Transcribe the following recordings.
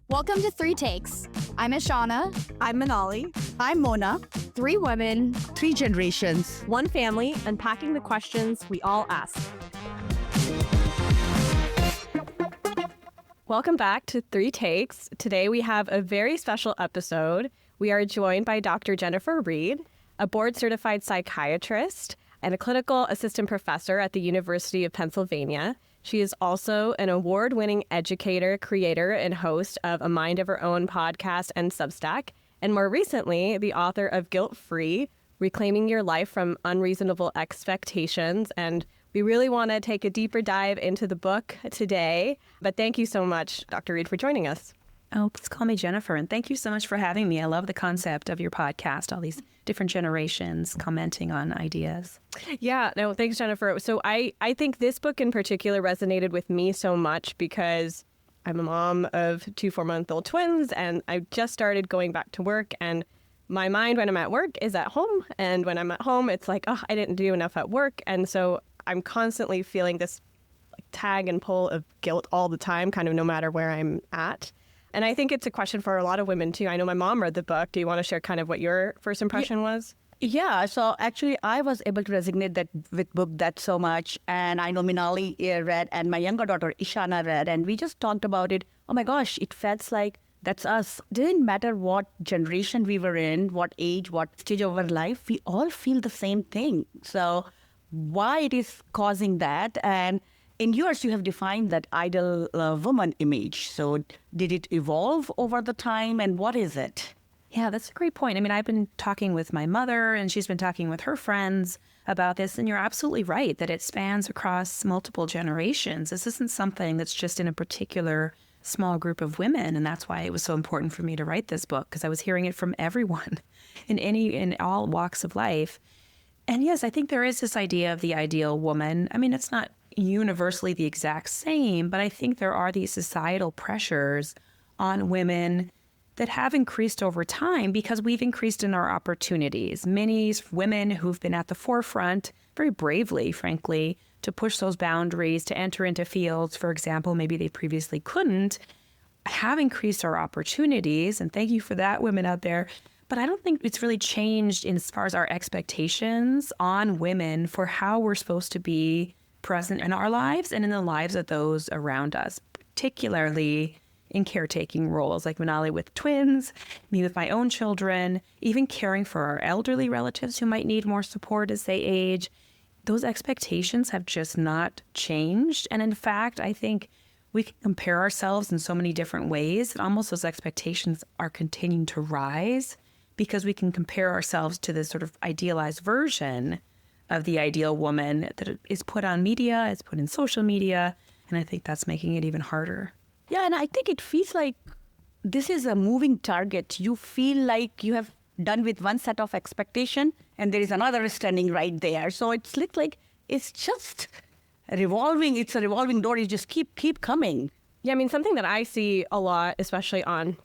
Welcome to Three Takes. I'm Ashana. I'm Manali. I'm Mona. Three women. Three generations. One family, unpacking the questions we all ask. Welcome back to Three Takes. Today we have a very special episode. We are joined by Dr. Jennifer Reid, a board-certified psychiatrist and a clinical assistant professor at the University of Pennsylvania. She is also an award-winning educator, creator, and host of A Mind of Her Own podcast and Substack, and more recently, the author of Guilt-Free, Reclaiming Your Life from Unreasonable Expectations. And we really want to take a deeper dive into the book today. But thank you so much, Dr. Reid, for joining us. Oh, please call me Jennifer. And thank you so much for having me. I love the concept of your podcast, all these different generations commenting on ideas. Yeah, no, thanks, Jennifer. So I think this book in particular resonated with me so much because I'm a mom of 2 4-month-old twins, and I just started going back to work. And my mind when I'm at work is at home. And when I'm at home, it's like, oh, I didn't do enough at work. And so I'm constantly feeling this tag and pull of guilt all the time, kind of no matter where I'm at. And I think it's a question for a lot of women, too. I know my mom read the book. Do you want to share kind of what your first impression was? Yeah, so actually I was able to resonate with book that so much. And I know Minali read and my younger daughter Ishana read. And we just talked about it. Oh my gosh, it felt like that's us. Didn't matter what generation we were in, what age, what stage of our life, we all feel the same thing. So why it is causing that? And in yours, you have defined that ideal woman image. So did it evolve over the time, and what is it? Yeah, that's a great point. I mean, I've been talking with my mother, and she's been talking with her friends about this, and you're absolutely right that it spans across multiple generations. This isn't something that's just in a particular small group of women, and that's why it was so important for me to write this book, because I was hearing it from everyone in all walks of life. And yes, I think there is this idea of the ideal woman. I mean, it's not universally the exact same, but I think there are these societal pressures on women that have increased over time because we've increased in our opportunities. Many women who've been at the forefront, very bravely, frankly, to push those boundaries, to enter into fields, for example, maybe they previously couldn't, have increased our opportunities. And thank you for that, women out there. But I don't think it's really changed as far as our expectations on women for how we're supposed to be present in our lives and in the lives of those around us, particularly in caretaking roles like Manali with twins, me with my own children, even caring for our elderly relatives who might need more support as they age. Those expectations have just not changed. And in fact, I think we can compare ourselves in so many different ways that almost those expectations are continuing to rise because we can compare ourselves to this sort of idealized version of the ideal woman that is put on media, is put in social media, and I think that's making it even harder. Yeah, and I think it feels like this is a moving target. You feel like you have done with one set of expectation and there is another standing right there. So it's like it's just revolving. It's a revolving door. You just keep coming. Yeah, I mean, something that I see a lot, especially on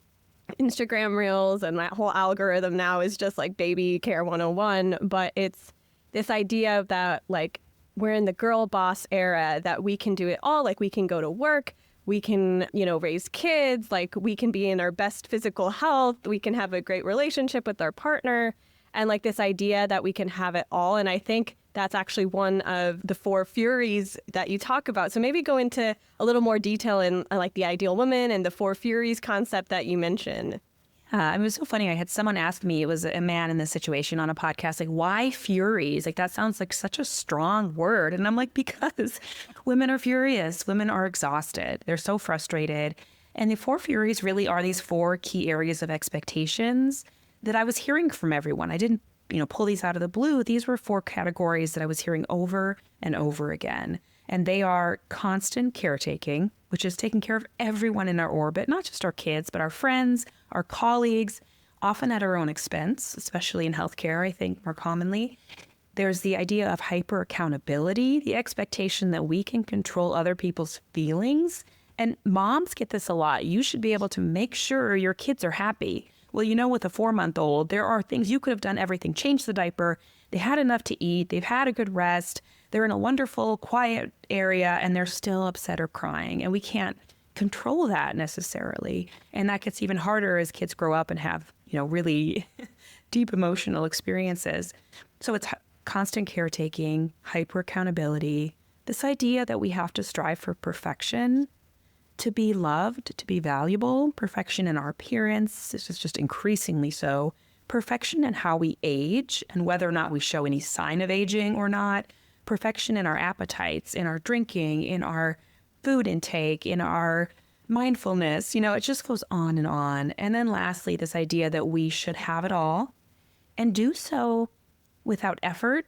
Instagram Reels and that whole algorithm now is just like baby care 101, but it's this idea of that, like, we're in the girl boss era, that we can do it all. Like, we can go to work, we can, raise kids, like, we can be in our best physical health, we can have a great relationship with our partner, and like this idea that we can have it all. And I think that's actually one of the 4 furies that you talk about. So maybe go into a little more detail in like the ideal woman and the 4 furies concept that you mentioned. It was so funny. I had someone ask me, it was a man in this situation on a podcast, like, why furies? Like, that sounds like such a strong word. And I'm like, because women are furious. Women are exhausted. They're so frustrated. And the 4 furies really are these 4 key areas of expectations that I was hearing from everyone. I didn't, pull these out of the blue. These were 4 categories that I was hearing over and over again. And they are constant caretaking, which is taking care of everyone in our orbit, not just our kids, but our friends, our colleagues, often at our own expense, especially in healthcare, I think more commonly. There's the idea of hyper accountability, the expectation that we can control other people's feelings. And moms get this a lot. You should be able to make sure your kids are happy. Well, with a 4-month-old, there are things you could have done everything, changed the diaper. They had enough to eat. They've had a good rest. They're in a wonderful, quiet area, and they're still upset or crying. And we can't control that necessarily. And that gets even harder as kids grow up and have, really deep emotional experiences. So it's constant caretaking, hyper accountability, this idea that we have to strive for perfection to be loved, to be valuable, perfection in our appearance. This is just increasingly so. Perfection in how we age and whether or not we show any sign of aging or not. Perfection in our appetites, in our drinking, in our food intake, in our mindfulness. It just goes on. And then lastly, this idea that we should have it all and do so without effort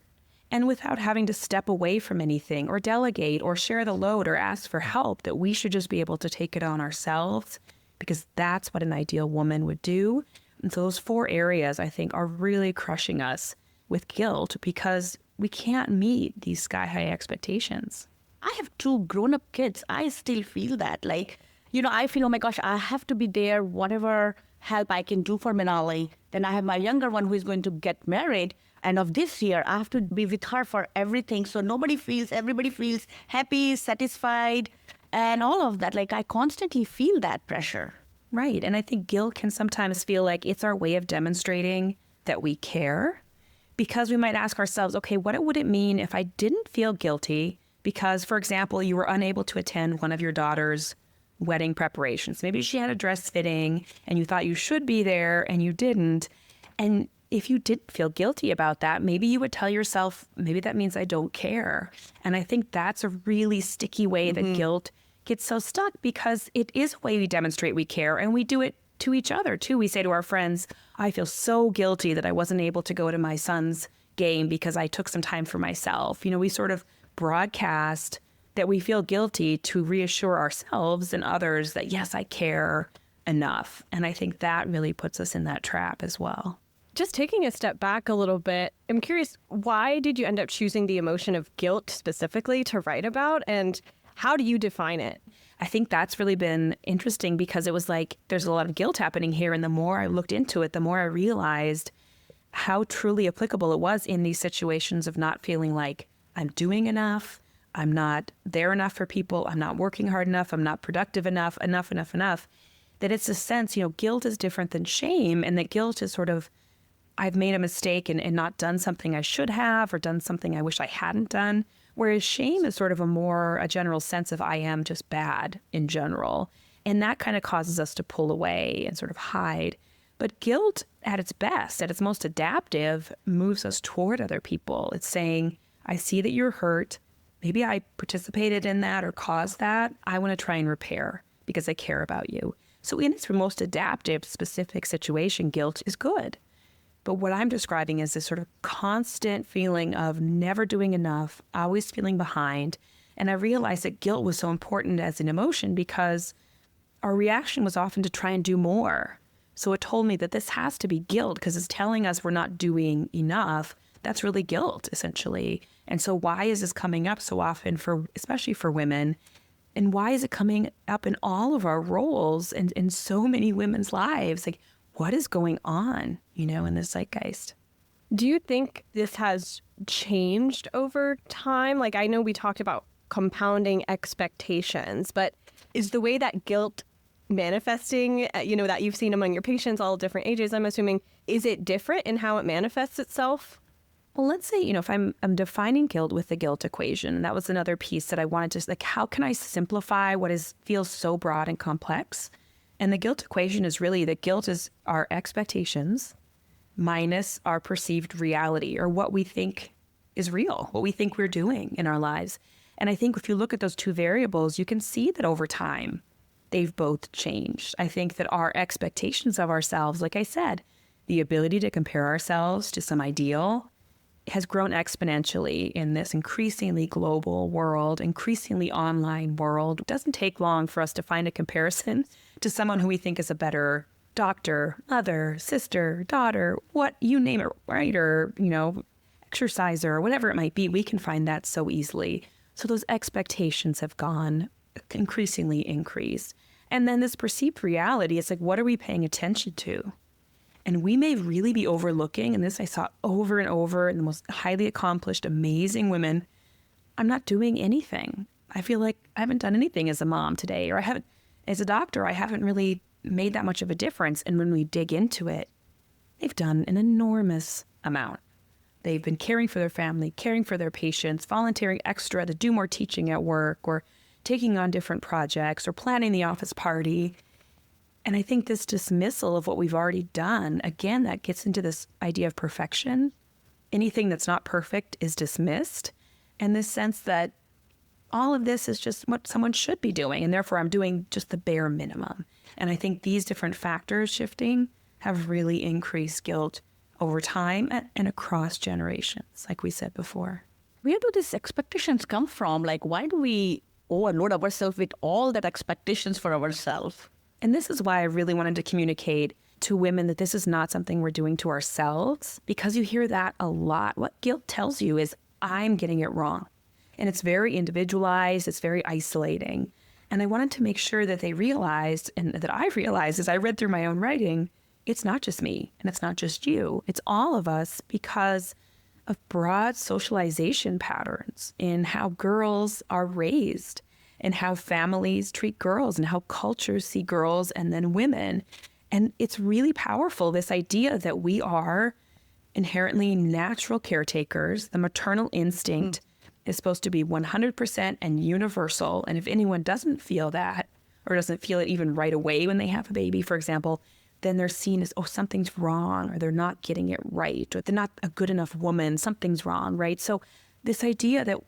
and without having to step away from anything or delegate or share the load or ask for help, that we should just be able to take it on ourselves because that's what an ideal woman would do. And so those 4 areas, I think, are really crushing us with guilt because we can't meet these sky-high expectations. I have 2 grown-up kids. I still feel that. I feel, oh my gosh, I have to be there, whatever help I can do for Manali. Then I have my younger one who is going to get married. And of this year, I have to be with her for everything. So everybody feels happy, satisfied, and all of that. I constantly feel that pressure. Right. And I think guilt can sometimes feel like it's our way of demonstrating that we care, because we might ask ourselves, okay, what would it mean if I didn't feel guilty because, for example, you were unable to attend one of your daughter's wedding preparations? Maybe she had a dress fitting and you thought you should be there and you didn't. And if you didn't feel guilty about that, maybe you would tell yourself, maybe that means I don't care. And I think that's a really sticky way that guilt gets so stuck, because it is a way we demonstrate we care, and we do it to each other too. We say to our friends, I feel so guilty that I wasn't able to go to my son's game because I took some time for myself. We sort of broadcast that we feel guilty to reassure ourselves and others that, yes, I care enough. And I think that really puts us in that trap as well. Just taking a step back a little bit, I'm curious, why did you end up choosing the emotion of guilt specifically to write about, and how do you define it? I think that's really been interesting because it was like, there's a lot of guilt happening here. And the more I looked into it, the more I realized how truly applicable it was in these situations of not feeling like I'm doing enough, I'm not there enough for people, I'm not working hard enough, I'm not productive enough. That it's a sense, guilt is different than shame, and that guilt is sort of, I've made a mistake and not done something I should have, or done something I wish I hadn't done. Whereas shame is sort of a general sense of I am just bad in general. And that kind of causes us to pull away and sort of hide. But guilt at its best, at its most adaptive, moves us toward other people. It's saying, I see that you're hurt. Maybe I participated in that or caused that. I want to try and repair because I care about you. So in its most adaptive, specific situation, guilt is good. But what I'm describing is this sort of constant feeling of never doing enough, always feeling behind. And I realized that guilt was so important as an emotion because our reaction was often to try and do more. So it told me that this has to be guilt because it's telling us we're not doing enough. That's really guilt, essentially. And so why is this coming up so often, especially for women? And why is it coming up in all of our roles and in so many women's lives? Like, what is going on, in this zeitgeist? Do you think this has changed over time? I know we talked about compounding expectations, but is the way that guilt manifesting, that you've seen among your patients, all different ages, I'm assuming, is it different in how it manifests itself? Well, let's say, if I'm defining guilt with the guilt equation, that was another piece that I wanted to, how can I simplify what feels so broad and complex? And the guilt equation is really that guilt is our expectations minus our perceived reality, or what we think is real, what we think we're doing in our lives. And I think if you look at those 2 variables, you can see that over time, they've both changed. I think that our expectations of ourselves, like I said, the ability to compare ourselves to some ideal has grown exponentially in this increasingly global world, increasingly online world. It doesn't take long for us to find a comparison to someone who we think is a better doctor, mother, sister, daughter, what you name it, writer, exerciser, whatever it might be. We can find that so easily. So those expectations have gone increasingly increased. And then this perceived reality, it's like, what are we paying attention to? And we may really be overlooking, and this I saw over and over in the most highly accomplished, amazing women, I'm not doing anything. I feel like I haven't done anything as a mom today, or I haven't. as a doctor, I haven't really made that much of a difference. And when we dig into it, they've done an enormous amount. They've been caring for their family, caring for their patients, volunteering extra to do more teaching at work, or taking on different projects, or planning the office party. And I think this dismissal of what we've already done, again, that gets into this idea of perfection. Anything that's not perfect is dismissed. And this sense that all of this is just what someone should be doing, and therefore I'm doing just the bare minimum. And I think these different factors shifting have really increased guilt over time and across generations, like we said before. Where do these expectations come from? Like, why do we overload ourselves with all that expectations for ourselves? And this is why I really wanted to communicate to women that this is not something we're doing to ourselves, because you hear that a lot. What guilt tells you is, I'm getting it wrong. And it's very individualized, it's very isolating. And I wanted to make sure that they realized, and that I realized as I read through my own writing, it's not just me and it's not just you. It's all of us, because of broad socialization patterns in how girls are raised and how families treat girls and how cultures see girls and then women. And it's really powerful, this idea that we are inherently natural caretakers. The maternal instinct is supposed to be 100% and universal. And if anyone doesn't feel that, or doesn't feel it even right away when they have a baby, for example, then they're seen as, oh, something's wrong, or they're not getting it right, or they're not a good enough woman, something's wrong, right? So this idea that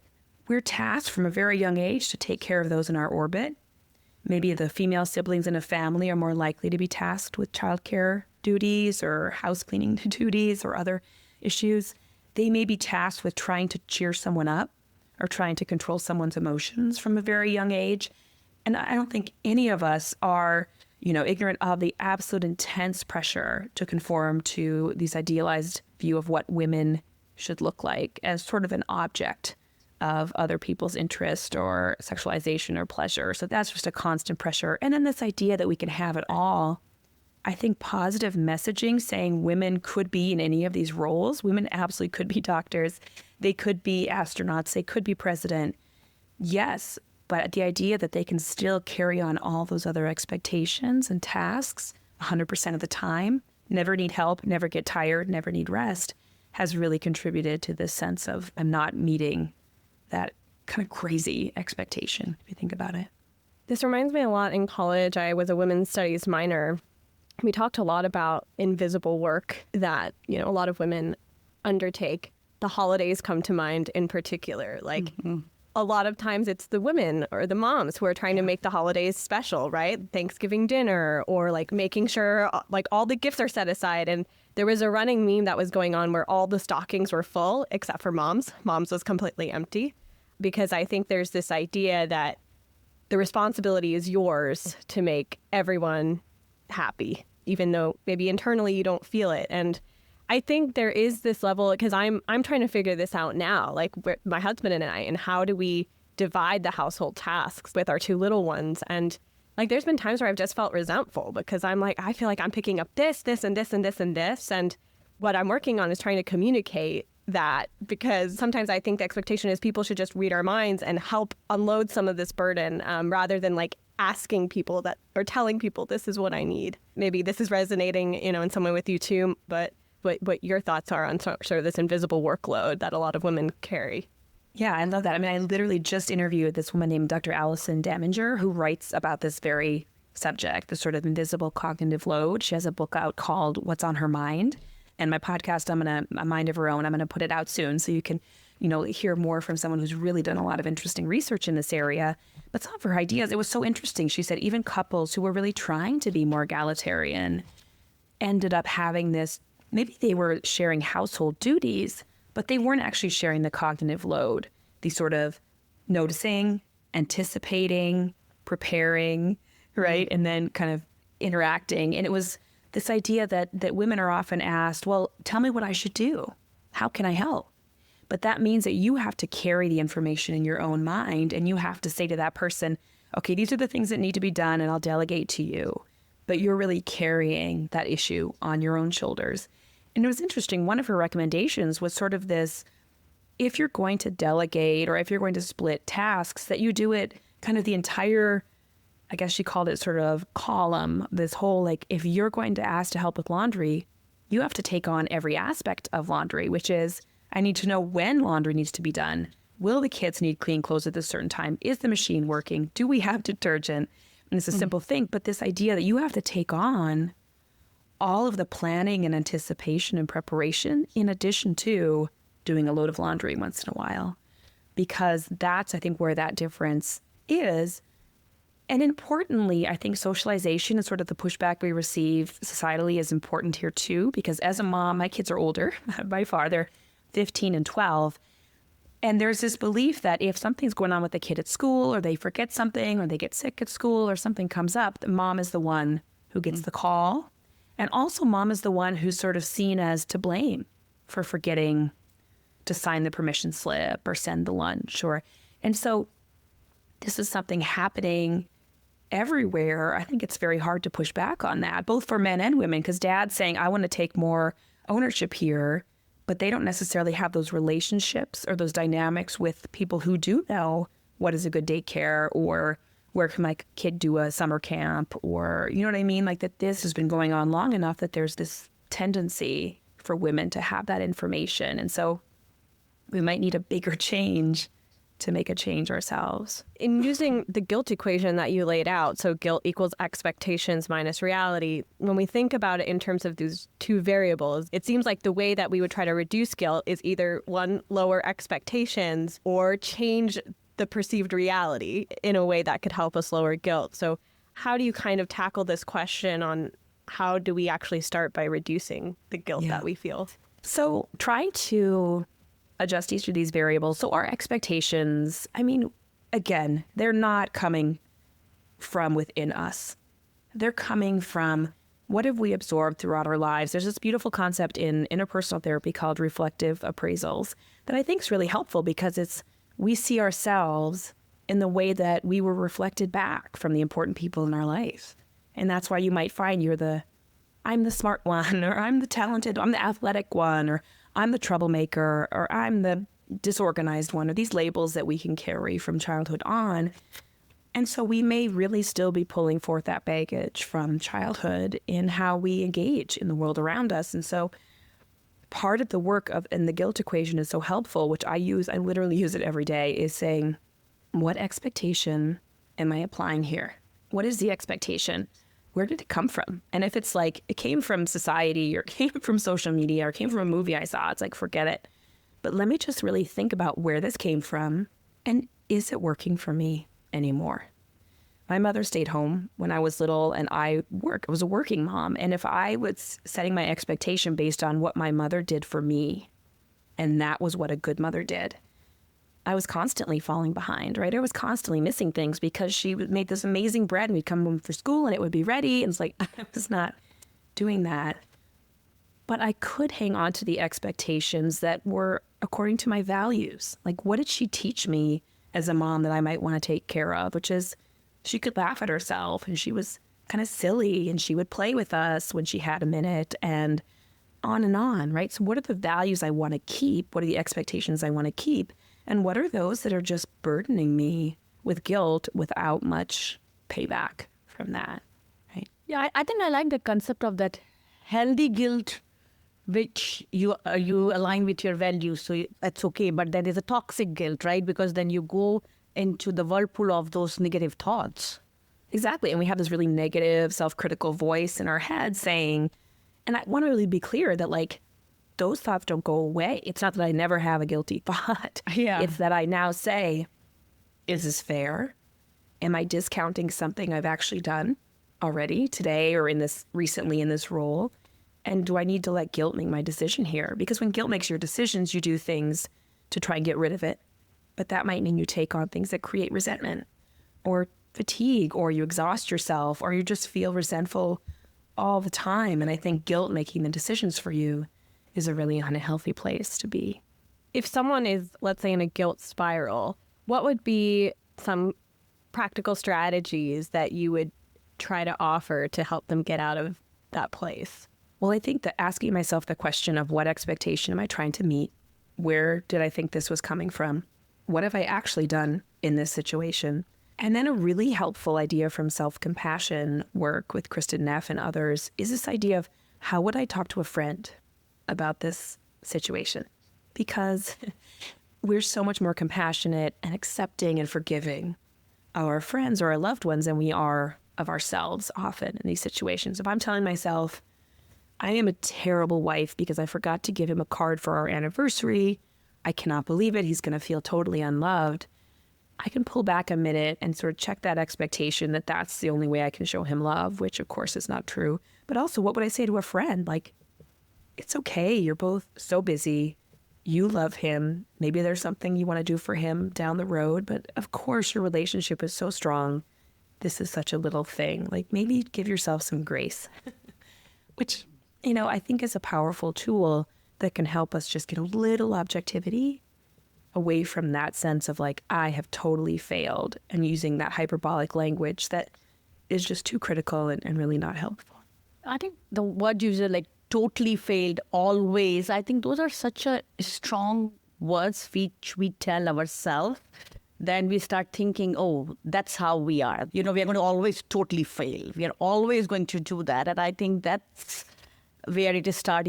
we're tasked from a very young age to take care of those in our orbit. Maybe the female siblings in a family are more likely to be tasked with childcare duties or house cleaning duties or other issues. They may be tasked with trying to cheer someone up or trying to control someone's emotions from a very young age. And I don't think any of us are, ignorant of the absolute intense pressure to conform to this idealized view of what women should look like as sort of an object of other people's interest or sexualization or pleasure. So that's just a constant pressure. And then this idea that we can have it all. I think positive messaging saying women could be in any of these roles. Women absolutely could be doctors. They could be astronauts. They could be president. Yes, but the idea that they can still carry on all those other expectations and tasks 100% of the time, never need help, never get tired, never need rest, has really contributed to this sense of I'm not meeting that kind of crazy expectation, if you think about it. This reminds me a lot. In college, I was a women's studies minor. We talked a lot about invisible work that, a lot of women undertake. The holidays come to mind in particular. Like a lot of times it's the women or the moms who are trying to make the holidays special, right? Thanksgiving dinner, or like making sure like all the gifts are set aside. And there was a running meme that was going on where all the stockings were full except for mom's. Mom's was completely empty, because I think there's this idea that the responsibility is yours to make everyone happy, even though maybe internally you don't feel it. And I think there is this level, because I'm trying to figure this out now, like my husband and I, and how do we divide the household tasks with our two little ones? And like, there's been times where I've just felt resentful because I'm like, I feel like I'm picking up this, and this, and this, and this. And what I'm working on is trying to communicate that, because sometimes I think the expectation is people should just read our minds and help unload some of this burden, rather than like asking people that, or telling people this is what I need. Maybe this is resonating, in some way with you too, but what your thoughts are on sort of this invisible workload that a lot of women carry. Yeah, I love that. I mean, I literally just interviewed this woman named Dr. Allison Daminger, who writes about this very subject, the sort of invisible cognitive load. She has a book out called What's on Her Mind. And my podcast, A Mind of Her Own, I'm going to put it out soon so you can, hear more from someone who's really done a lot of interesting research in this area. But some of her ideas, it was so interesting. She said even couples who were really trying to be more egalitarian ended up having this, maybe they were sharing household duties, but they weren't actually sharing the cognitive load, the sort of noticing, anticipating, preparing, right? And then kind of interacting. And it was this idea that women are often asked, well, tell me what I should do. How can I help? But that means that you have to carry the information in your own mind, and you have to say to that person, okay, these are the things that need to be done, and I'll delegate to you. But you're really carrying that issue on your own shoulders. And it was interesting. One of her recommendations was sort of this, if you're going to delegate or if you're going to split tasks, that you do it kind of the entire I guess she called it sort of column, this whole like, if you're going to ask to help with laundry, you have to take on every aspect of laundry, which is, I need to know when laundry needs to be done. Will the kids need clean clothes at a certain time? Is the machine working? Do we have detergent? And it's a simple thing, but this idea that you have to take on all of the planning and anticipation and preparation in addition to doing a load of laundry once in a while, because that's, I think, where that difference is. And importantly, I think socialization and sort of the pushback we receive societally is important here too, because as a mom, my kids are older by far. They're 15 and 12. And there's this belief that if something's going on with the kid at school, or they forget something, or they get sick at school, or something comes up, the mom is the one who gets the call. And also mom is the one who's sort of seen as to blame for forgetting to sign the permission slip or send the lunch. And so this is something happening everywhere. I think it's very hard to push back on that, both for men and women, because dad's saying, I want to take more ownership here, but they don't necessarily have those relationships or those dynamics with people who do know what is a good daycare, or where can my kid do a summer camp, or, you know what I mean? Like that this has been going on long enough that there's this tendency for women to have that information. And so we might need a bigger change to make a change ourselves. In using the guilt equation that you laid out, so guilt equals expectations minus reality, when we think about it in terms of these two variables, it seems like the way that we would try to reduce guilt is either one, lower expectations, or change the perceived reality in a way that could help us lower guilt. So how do you kind of tackle this question on how do we actually start by reducing the guilt that we feel? So try to adjust each of these variables. So our expectations, I mean, again, they're not coming from within us. They're coming from what have we absorbed throughout our lives. There's this beautiful concept in interpersonal therapy called reflective appraisals that I think is really helpful, because we see ourselves in the way that we were reflected back from the important people in our life. And that's why you might find I'm the smart one, or I'm the talented, I'm the athletic one, or I'm the troublemaker, or I'm the disorganized one, or these labels that we can carry from childhood on. And so we may really still be pulling forth that baggage from childhood in how we engage in the world around us. And so part of the work and the guilt equation is so helpful, which I literally use it every day, is saying, what expectation am I applying here? What is the expectation? Where did it come from? And if it's like, it came from society, or came from social media, or came from a movie I saw, it's like, forget it. But let me just really think about where this came from, and is it working for me anymore? My mother stayed home when I was little, and I was a working mom. And if I was setting my expectation based on what my mother did for me, and that was what a good mother did, I was constantly falling behind, right? I was constantly missing things because she made this amazing bread and we'd come home for school and it would be ready. And it's like, I was not doing that. But I could hang on to the expectations that were according to my values. Like, what did she teach me as a mom that I might want to take care of? Which is, she could laugh at herself, and she was kind of silly, and she would play with us when she had a minute, and on, right? So what are the values I want to keep? What are the expectations I want to keep? And what are those that are just burdening me with guilt without much payback from that, right? Yeah, I think I like the concept of that healthy guilt, which you align with your values, so that's okay. But there is a toxic guilt, right? Because then you go into the whirlpool of those negative thoughts. Exactly. And we have this really negative, self-critical voice in our head saying, and I want to really be clear that, like, those thoughts don't go away. It's not that I never have a guilty thought. Yeah. It's that I now say, is this fair? Am I discounting something I've actually done already today or recently in this role? And do I need to let guilt make my decision here? Because when guilt makes your decisions, you do things to try and get rid of it. But that might mean you take on things that create resentment or fatigue, or you exhaust yourself, or you just feel resentful all the time. And I think guilt making the decisions for you is a really unhealthy place to be. If someone is, let's say, in a guilt spiral, what would be some practical strategies that you would try to offer to help them get out of that place? Well, I think that asking myself the question of what expectation am I trying to meet? Where did I think this was coming from? What have I actually done in this situation? And then a really helpful idea from self-compassion work with Kristen Neff and others is this idea of how would I talk to a friend about this situation? Because we're so much more compassionate and accepting and forgiving of our friends or our loved ones than we are of ourselves often in these situations. If I'm telling myself, I am a terrible wife because I forgot to give him a card for our anniversary, I cannot believe it, he's going to feel totally unloved, I can pull back a minute and sort of check that expectation that that's the only way I can show him love, which of course is not true. But also, what would I say to a friend? Like, it's okay. You're both so busy. You love him. Maybe there's something you want to do for him down the road. But of course, your relationship is so strong. This is such a little thing. Like, maybe give yourself some grace, which, I think is a powerful tool that can help us just get a little objectivity away from that sense of like, I have totally failed, and using that hyperbolic language that is just too critical and really not helpful. I think the word you said, like totally failed, always, I think those are such a strong words which we tell ourselves. Then we start thinking, oh, that's how we are. We are going to always totally fail. We are always going to do that. And I think that's where you start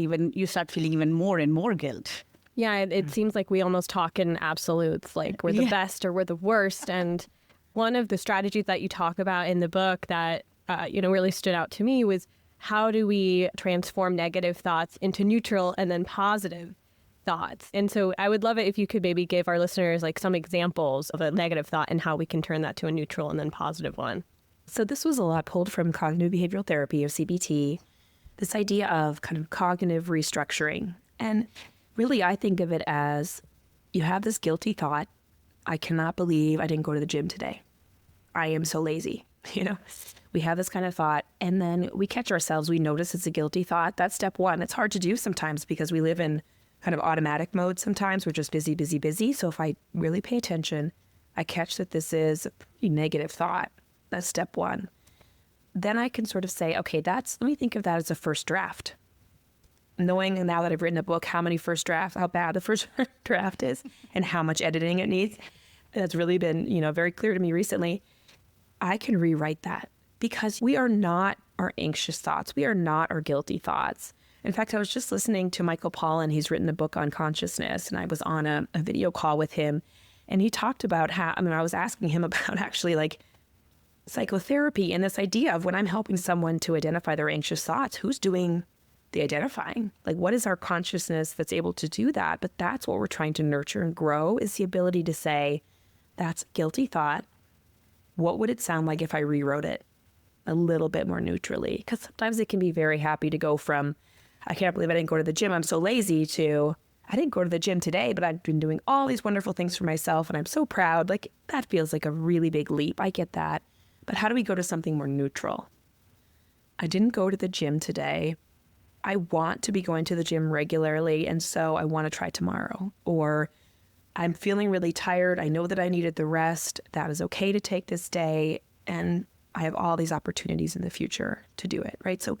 feeling even more and more guilt. Yeah, it seems like we almost talk in absolutes, like we're the best or we're the worst. And one of the strategies that you talk about in the book that, really stood out to me was how do we transform negative thoughts into neutral and then positive thoughts? And so I would love it if you could maybe give our listeners like some examples of a negative thought and how we can turn that to a neutral and then positive one. So this was a lot pulled from cognitive behavioral therapy, or CBT, this idea of kind of cognitive restructuring. And really, I think of it as you have this guilty thought. I cannot believe I didn't go to the gym today. I am so lazy. We have this kind of thought, and then we catch ourselves. We notice it's a guilty thought. That's step one. It's hard to do sometimes because we live in kind of automatic mode sometimes. We're just busy, busy, busy. So if I really pay attention, I catch that this is a pretty negative thought. That's step one. Then I can sort of say, okay, let me think of that as a first draft. Knowing now that I've written a book, how bad the first draft is and how much editing it needs, that's really been, very clear to me recently. I can rewrite that because we are not our anxious thoughts. We are not our guilty thoughts. In fact, I was just listening to Michael Pollan. He's written a book on consciousness, and I was on a video call with him, and he talked about I was asking him about actually like psychotherapy and this idea of when I'm helping someone to identify their anxious thoughts, who's doing the identifying? Like, what is our consciousness that's able to do that? But that's what we're trying to nurture and grow, is the ability to say, that's a guilty thought. What would it sound like if I rewrote it a little bit more neutrally? Because sometimes it can be very happy to go from, I can't believe I didn't go to the gym, I'm so lazy, to, I didn't go to the gym today, but I've been doing all these wonderful things for myself and I'm so proud. Like, that feels like a really big leap. I get that. But how do we go to something more neutral? I didn't go to the gym today. I want to be going to the gym regularly, and so I want to try tomorrow. Or I'm feeling really tired. I know that I needed the rest. That is okay to take this day, and I have all these opportunities in the future to do it, right? So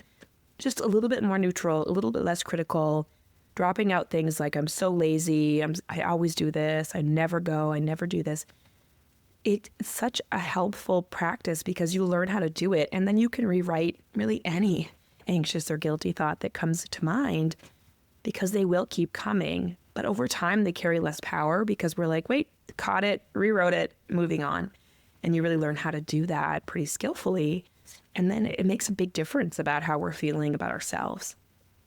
just a little bit more neutral, a little bit less critical, dropping out things like I'm so lazy, I always do this, I never go, I never do this. It's such a helpful practice because you learn how to do it, and then you can rewrite really any anxious or guilty thought that comes to mind, because they will keep coming. But over time, they carry less power because we're like, wait, caught it, rewrote it, moving on. And you really learn how to do that pretty skillfully. And then it makes a big difference about how we're feeling about ourselves.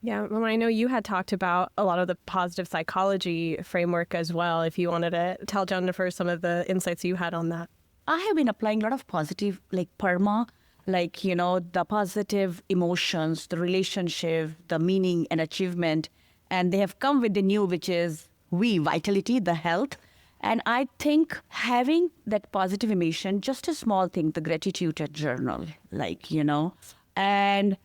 Yeah, well, I know you had talked about a lot of the positive psychology framework as well. If you wanted to tell Jennifer some of the insights you had on that. I have been applying a lot of positive, like PERMA, like, the positive emotions, the relationship, the meaning and achievement. And they have come with the new, which is vitality, the health. And I think having that positive emotion, just a small thing, the gratitude journal, and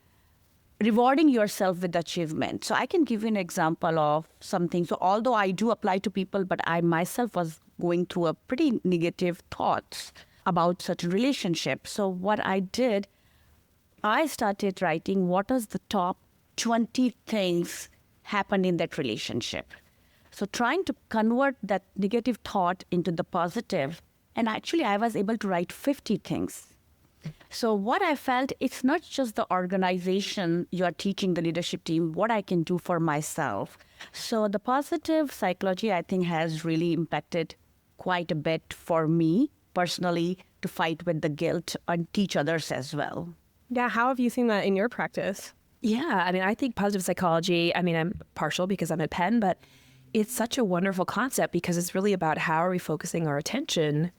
rewarding yourself with achievement. So I can give you an example of something. So although I do apply to people, but I myself was going through a pretty negative thoughts about certain relationship. So what I did, I started writing what is the top 20 things happened in that relationship. So trying to convert that negative thought into the positive And actually, I was able to write 50 things. So what I felt, it's not just the organization you are teaching the leadership team, what I can do for myself. So the positive psychology, I think, has really impacted quite a bit for me personally to fight with the guilt and teach others as well. Yeah, how have you seen that in your practice? Yeah, I mean, I think positive psychology, I mean, I'm partial because I'm at Penn, but it's such a wonderful concept because it's really about how are we focusing our attention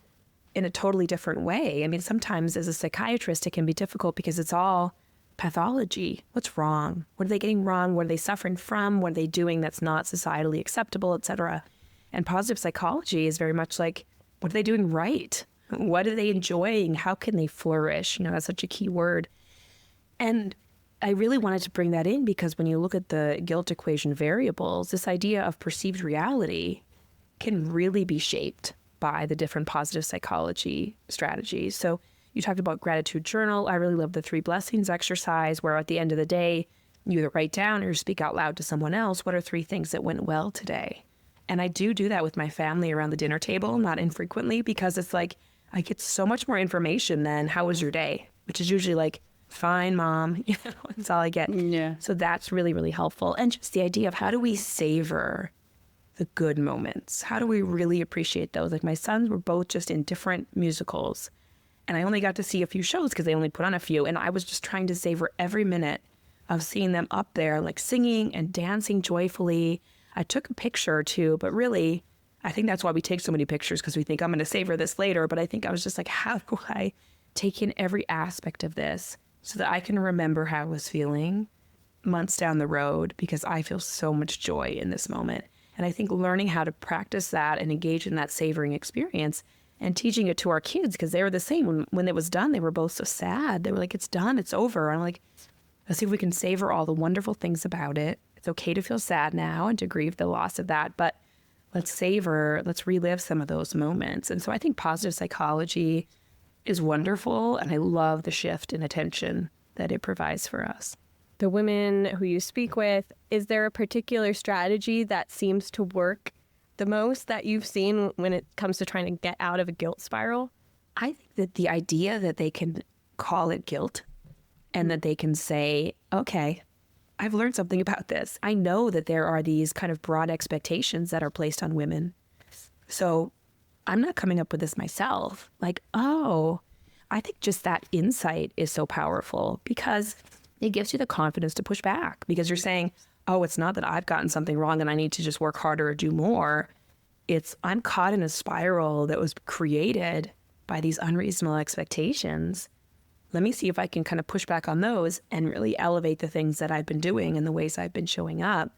in a totally different way. I mean, sometimes as a psychiatrist, it can be difficult because it's all pathology. What's wrong? What are they getting wrong? What are they suffering from? What are they doing that's not societally acceptable, et cetera? And positive psychology is very much like, what are they doing right? What are they enjoying? How can they flourish? You know, that's such a key word. And I really wanted to bring that in because when you look at the guilt equation variables, this idea of perceived reality can really be shaped by the different positive psychology strategies. So you talked about gratitude journal. I really love the 3 blessings exercise where at the end of the day, you either write down or speak out loud to someone else, what are 3 things that went well today? And I do that with my family around the dinner table, not infrequently, because it's like, I get so much more information than how was your day, which is usually like, fine, mom, you know, that's all I get. Yeah. So that's really, really helpful. And just the idea of how do we savor the good moments? How do we really appreciate those? Like my sons were both just in different musicals and I only got to see a few shows because they only put on a few. And I was just trying to savor every minute of seeing them up there, like singing and dancing joyfully. I took a picture or 2, but really, I think that's why we take so many pictures because we think I'm going to savor this later. But I think I was just like, how do I take in every aspect of this so that I can remember how I was feeling months down the road because I feel so much joy in this moment. And I think learning how to practice that and engage in that savoring experience and teaching it to our kids, because they were the same. When it was done, they were both so sad. They were like, it's done, it's over. And I'm like, let's see if we can savor all the wonderful things about it. It's okay to feel sad now and to grieve the loss of that, but let's savor, let's relive some of those moments. And so I think positive psychology is wonderful, and I love the shift in attention that it provides for us. The women who you speak with, is there a particular strategy that seems to work the most that you've seen when it comes to trying to get out of a guilt spiral? I think that the idea that they can call it guilt and that they can say, okay, I've learned something about this. I know that there are these kind of broad expectations that are placed on women. So I'm not coming up with this myself. Like, oh, I think just that insight is so powerful because it gives you the confidence to push back because you're saying, oh, it's not that I've gotten something wrong and I need to just work harder or do more. It's I'm caught in a spiral that was created by these unreasonable expectations. Let me see if I can kind of push back on those and really elevate the things that I've been doing and the ways I've been showing up.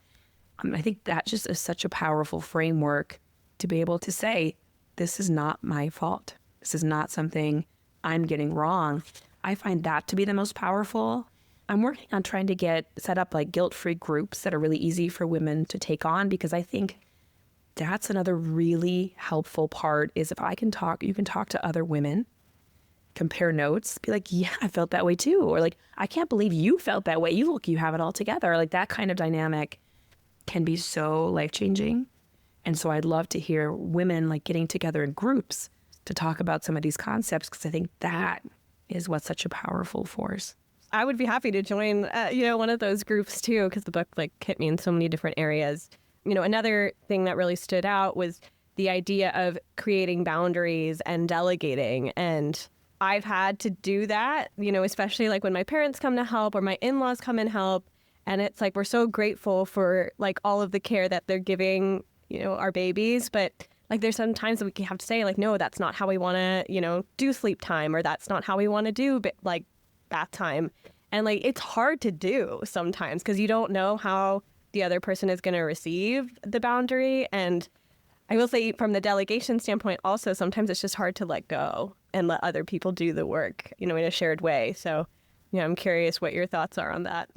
I think that just is such a powerful framework to be able to say, this is not my fault. This is not something I'm getting wrong. I find that to be the most powerful. I'm working on trying to set up like guilt-free groups that are really easy for women to take on because I think that's another really helpful part is if I can talk, you can talk to other women, compare notes, be like, yeah, I felt that way too. Or like, I can't believe you felt that way. You have it all together. Like that kind of dynamic can be so life-changing. And so I'd love to hear women like getting together in groups to talk about some of these concepts because I think that is what's such a powerful force. I would be happy to join, one of those groups too, because the book like hit me in so many different areas. Another thing that really stood out was the idea of creating boundaries and delegating. And I've had to do that, especially like when my parents come to help or my in-laws come and help. And it's like, we're so grateful for like all of the care that they're giving, our babies. But like, there's some times that we have to say like, no, that's not how we want to, do sleep time, or that's not how we want to do like bath time. And like, it's hard to do sometimes because you don't know how the other person is going to receive the boundary. And I will say from the delegation standpoint, also, sometimes it's just hard to let go and let other people do the work, in a shared way. So, I'm curious what your thoughts are on that.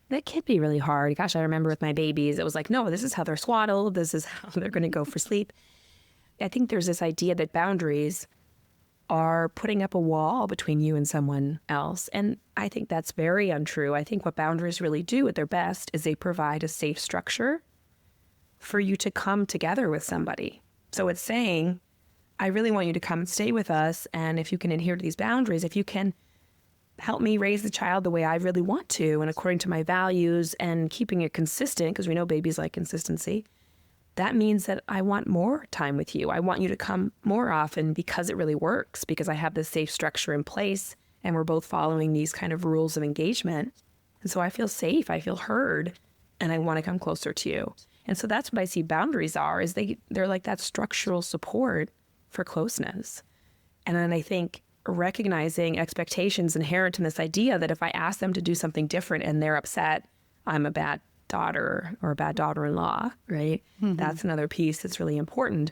That can be really hard. Gosh, I remember with my babies, it was like, no, this is how they're swaddled. This is how they're going to go for sleep. I think there's this idea that boundaries are putting up a wall between you and someone else. And I think that's very untrue. I think what boundaries really do at their best is they provide a safe structure for you to come together with somebody. So it's saying, I really want you to come and stay with us. And if you can adhere to these boundaries, if you can help me raise the child the way I really want to and according to my values and keeping it consistent, because we know babies like consistency, that means that I want more time with you. I want you to come more often because it really works, because I have this safe structure in place and we're both following these kind of rules of engagement. And so I feel safe, I feel heard, and I want to come closer to you. And so that's what I see boundaries are, is they're like that structural support for closeness. And then I think recognizing expectations inherent in this idea that if I ask them to do something different and they're upset, I'm a bad daughter or a bad daughter-in-law, right? That's another piece that's really important.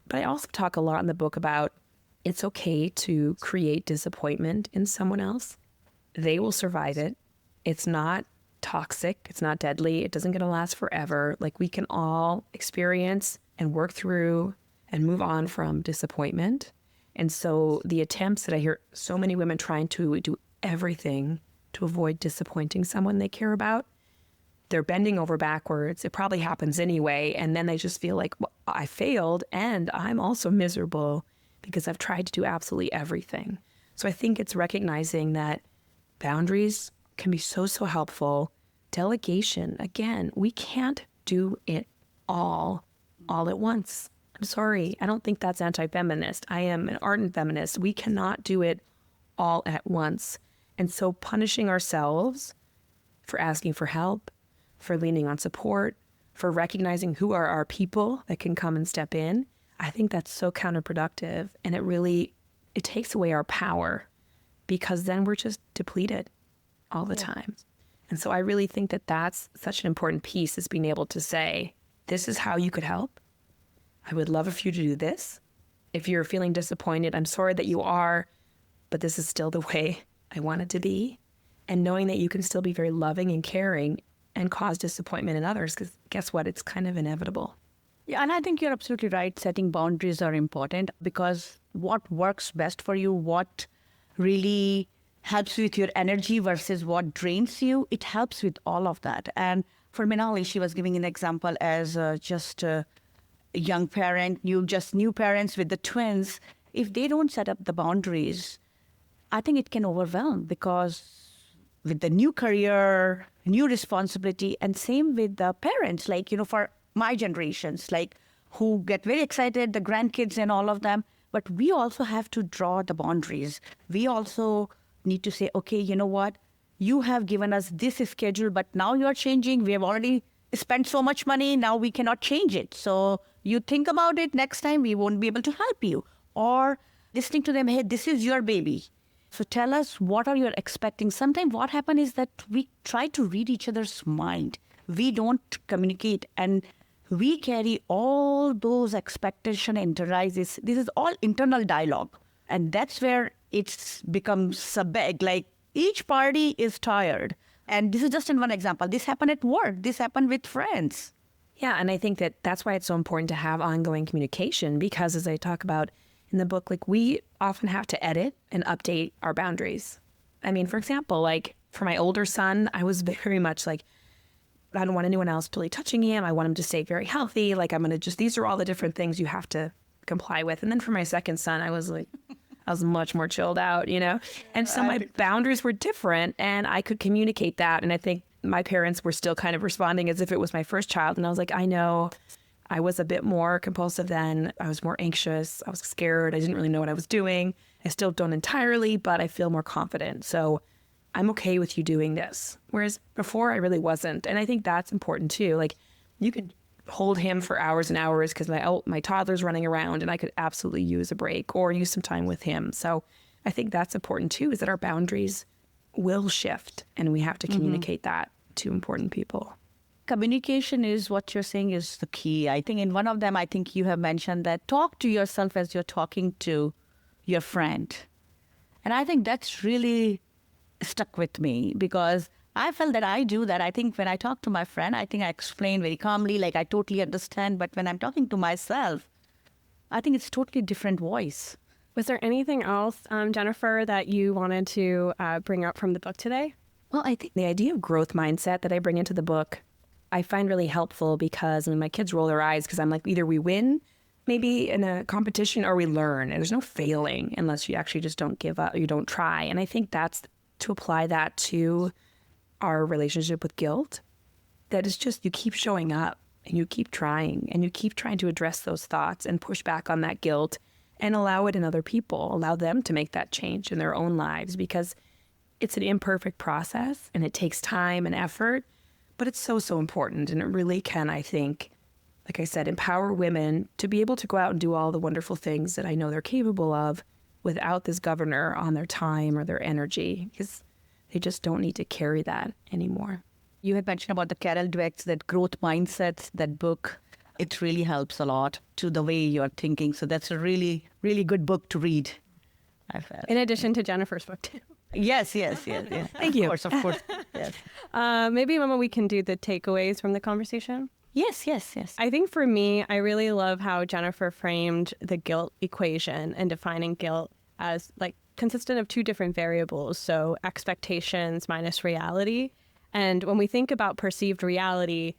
But I also talk a lot in the book about it's okay to create disappointment in someone else. They will survive it. It's not toxic. It's not deadly. It doesn't get to last forever. Like, we can all experience and work through and move on from disappointment. And so the attempts that I hear so many women trying to do everything to avoid disappointing someone they care about, they're bending over backwards. It probably happens anyway. And then they just feel like, well, I failed and I'm also miserable because I've tried to do absolutely everything. So I think it's recognizing that boundaries can be so helpful. Delegation, again, we can't do it all at once. I'm sorry. I don't think that's anti-feminist. I am an ardent feminist. We cannot do it all at once. And so punishing ourselves for asking for help, for leaning on support, for recognizing who are our people that can come and step in, I think that's so counterproductive. And it takes away our power, because then we're just depleted all the time. And so I really think that that's such an important piece, is being able to say, this is how you could help. I would love for you to do this. If you're feeling disappointed, I'm sorry that you are, but this is still the way I want it to be. And knowing that you can still be very loving and caring and cause disappointment in others, because guess what? It's kind of inevitable. Yeah, and I think you're absolutely right. Setting boundaries are important, because what works best for you, what really helps with your energy versus what drains you, it helps with all of that. And for Minali, she was giving an example as just a young parent, new parents with the twins. If they don't set up the boundaries, I think it can overwhelm, because with the new career, new responsibility, and same with the parents, like, for my generations, like, who get very excited, the grandkids and all of them. But we also have to draw the boundaries. We also need to say, okay, you know what? You have given us this schedule, but now you're changing. We have already spent so much money. Now we cannot change it. So you think about it. Next time we won't be able to help you. Or listening to them, hey, this is your baby. So tell us, what are you expecting? Sometimes what happens is that we try to read each other's mind. We don't communicate, and we carry all those expectations internalized. This is all internal dialogue. And that's where it's becomes so big. Like, each party is tired. And this is just in one example. This happened at work. This happened with friends. Yeah, and I think that that's why it's so important to have ongoing communication, because as I talk about in the book, like, we often have to edit and update our boundaries. I mean, for example, like, for my older son, I was very much like, I don't want anyone else really touching him. I want him to stay very healthy. Like, these are all the different things you have to comply with. And then for my second son, I was much more chilled out, And so my boundaries were different, and I could communicate that. And I think my parents were still kind of responding as if it was my first child. And I was like, I know I was a bit more compulsive then. I was more anxious. I was scared. I didn't really know what I was doing. I still don't entirely, but I feel more confident. So I'm okay with you doing this. Whereas before I really wasn't. And I think that's important too. Like, you could hold him for hours and hours because my toddler's running around, and I could absolutely use a break or use some time with him. So I think that's important too, is that our boundaries will shift, and we have to communicate that to important people. Communication is what you're saying is the key. I think in one of them, I think you have mentioned that talk to yourself as you're talking to your friend. And I think that's really stuck with me, because I felt that I do that. I think when I talk to my friend, I think I explain very calmly, like I totally understand. But when I'm talking to myself, I think it's totally different voice. Was there anything else, Jennifer, that you wanted to bring up from the book today? Well, I think the idea of growth mindset that I bring into the book, I find really helpful, because my kids roll their eyes because I'm like, either we win maybe in a competition or we learn, and there's no failing unless you actually just don't give up, you don't try. And I think that's to apply that to our relationship with guilt. That is just, you keep showing up and you keep trying to address those thoughts and push back on that guilt and allow it in other people, allow them to make that change in their own lives, because it's an imperfect process and it takes time and effort, but it's so, so important. And it really can, I think, like I said, empower women to be able to go out and do all the wonderful things that I know they're capable of without this governor on their time or their energy, because they just don't need to carry that anymore. You had mentioned about the Carol Dweck's, that growth mindset, that book. It really helps a lot to the way you're thinking. So that's a really, really good book to read, I felt. In addition to Jennifer's book, too. Yes. Thank you. Of course. Yes. Maybe, Mama, we can do the takeaways from the conversation. Yes. I think for me, I really love how Jennifer framed the guilt equation and defining guilt as like consistent of two different variables. So expectations minus reality. And when we think about perceived reality,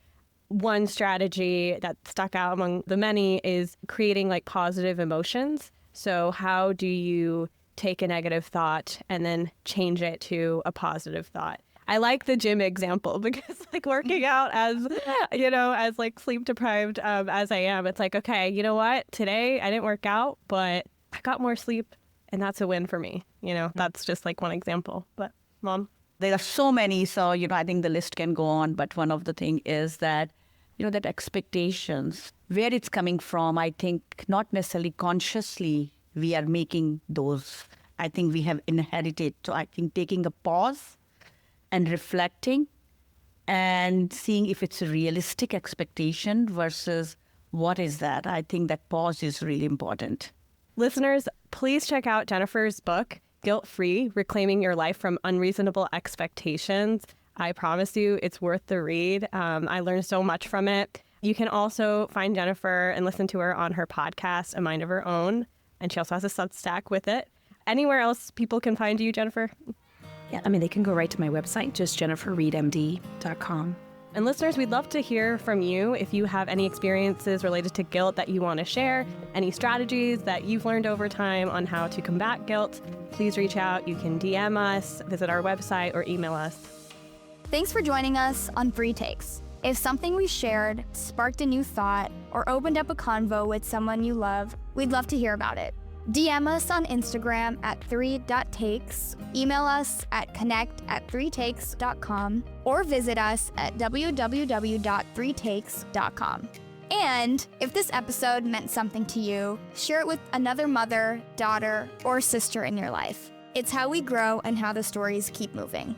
one strategy that stuck out among the many is creating like positive emotions. So how do you take a negative thought and then change it to a positive thought? I like the gym example because like working out as, as like sleep deprived as I am, it's like, okay, you know what? Today I didn't work out, but I got more sleep and that's a win for me. That's just like one example. But Mom? There are so many, so, I think the list can go on. But one of the things is that, that expectations, where it's coming from, I think not necessarily consciously we are making those. I think we have inherited. So I think taking a pause and reflecting and seeing if it's a realistic expectation versus what is that. I think that pause is really important. Listeners, please check out Jennifer's book, Guilt-Free, Reclaiming Your Life from Unreasonable Expectations. I promise you it's worth the read. I learned so much from it. You can also find Jennifer and listen to her on her podcast, A Mind of Her Own. And she also has a Substack with it. Anywhere else people can find you, Jennifer? Yeah, they can go right to my website, just jenniferreidmd.com. And listeners, we'd love to hear from you if you have any experiences related to guilt that you want to share, any strategies that you've learned over time on how to combat guilt. Please reach out. You can DM us, visit our website, or email us. Thanks for joining us on Free Takes. If something we shared sparked a new thought or opened up a convo with someone you love, we'd love to hear about it. DM us on Instagram at 3.takes, email us at connect@3takes.com, or visit us at www.3takes.com. And if this episode meant something to you, share it with another mother, daughter, or sister in your life. It's how we grow and how the stories keep moving.